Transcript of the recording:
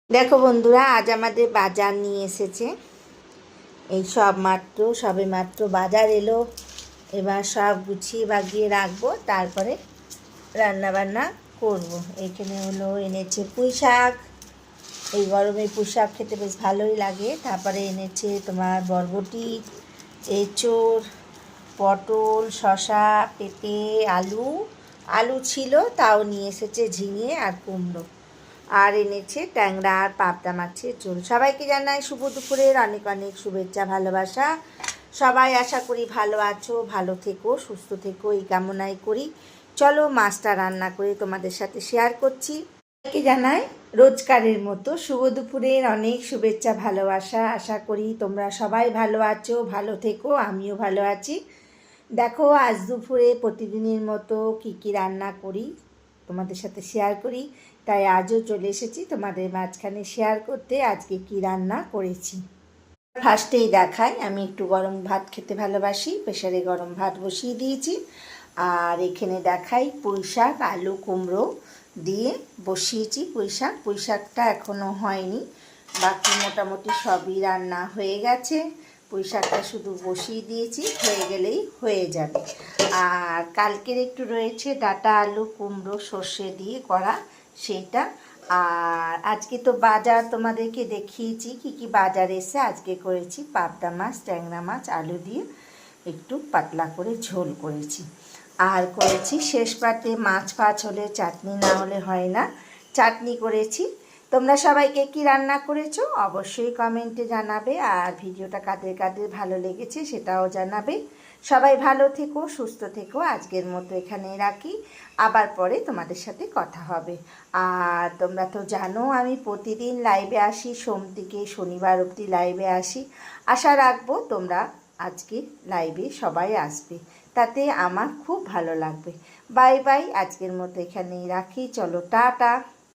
দেখো বন্ধুরা, আজ আমাদের বাজার নিয়ে এসেছে। এই সবে মাত্র বাজার এলো। এবার সব গুছিয়ে বাগিয়ে রাখবো, তারপরে রান্না বান্না করব। এখানে এনেছে পুঁই শাক। এই গরমে পুঁই শাক খেতে বেশ ভালোই লাগে। তারপরে এনেছে তোমার বরবটি, এঁচোড়, পটল, শসা, পেঁপে, আলু ছিল, তাও নিয়ে এসেছে ঝিঙে আর কুমড়ো। আর এনেছে ট্যাংরা আর পাবদা মাছের ঝোল। সবাইকে জানাই শুভ দুপুরের অনেক অনেক শুভেচ্ছা, ভালোবাসা। সবাই আশা করি ভালো আছো, ভালো থেকো, সুস্থ থেকো, এই কামনাই করি। চলো মাছটা রান্না করে তোমাদের সাথে শেয়ার করছি। সবাইকে জানাই রোজকারের মতো শুভ দুপুরের অনেক শুভেচ্ছা, ভালোবাসা। আশা করি তোমরা সবাই ভালো আছো, ভালো থেকো, আমিও ভালো আছি। দেখো আজ দুপুরে প্রতিদিনের মতো কি রান্না করি তোমাদের সাথে শেয়ার করি, তাই আজও চলে এসেছি তোমাদের মাঝখানে শেয়ার করতে আজকে কি রান্না করেছি। ফার্স্টেই দেখাই, আমি একটু গরম ভাত খেতে ভালোবাসি। প্রেসারে গরম ভাত বসিয়ে দিয়েছি। আর এখানে দেখাই পুঁই শাক, আলু, কুমড়ো দিয়ে বসিয়েছি। পুঁই শাকটা এখনও হয়নি, বাকি মোটামুটি সবই রান্না হয়ে গেছে। পুঁই শাকটা শুধু বসিয়ে দিয়েছি, হয়ে গেলেই হয়ে যাবে। আর কালকের একটু রয়েছে ডাঁটা, আলু, কুমড়ো, সর্ষে দিয়ে করা, সেটা। আর আজকে তো বাজার তোমাদেরকে দেখিয়েছি কি বাজার এসে। আজকে করেছি পাবদা মাছ, ট্যাংরা মাছ, আলু দিয়ে একটু পাতলা করে ঝোল করেছি। আর করেছি শেষ পাতে মাছ ফাছ হলে চাটনি না হলে হয় না, চাটনি করেছি। তোমরা সবাইকে কি রান্না করেছো অবশ্যই কমেন্টে জানাবে। আর ভিডিওটা কাদের কাদের ভালো লেগেছে সেটাও জানাবে। সবাই ভালো থেকো, সুস্থ থেকো। আজকের মতো এখানেই রাখি, আবার পরে তোমাদের সাথে কথা হবে। আর তোমরা তো জানো আমি প্রতিদিন লাইভে আসি, সোম থেকে শনিবার অবধি লাইভে আসি। আশা রাখবো তোমরা আজকে লাইভে সবাই আসবে, তাতে আমার খুব ভালো লাগবে। বাই বাই, আজকের মতো এখানেই রাখি। চলো টাটা।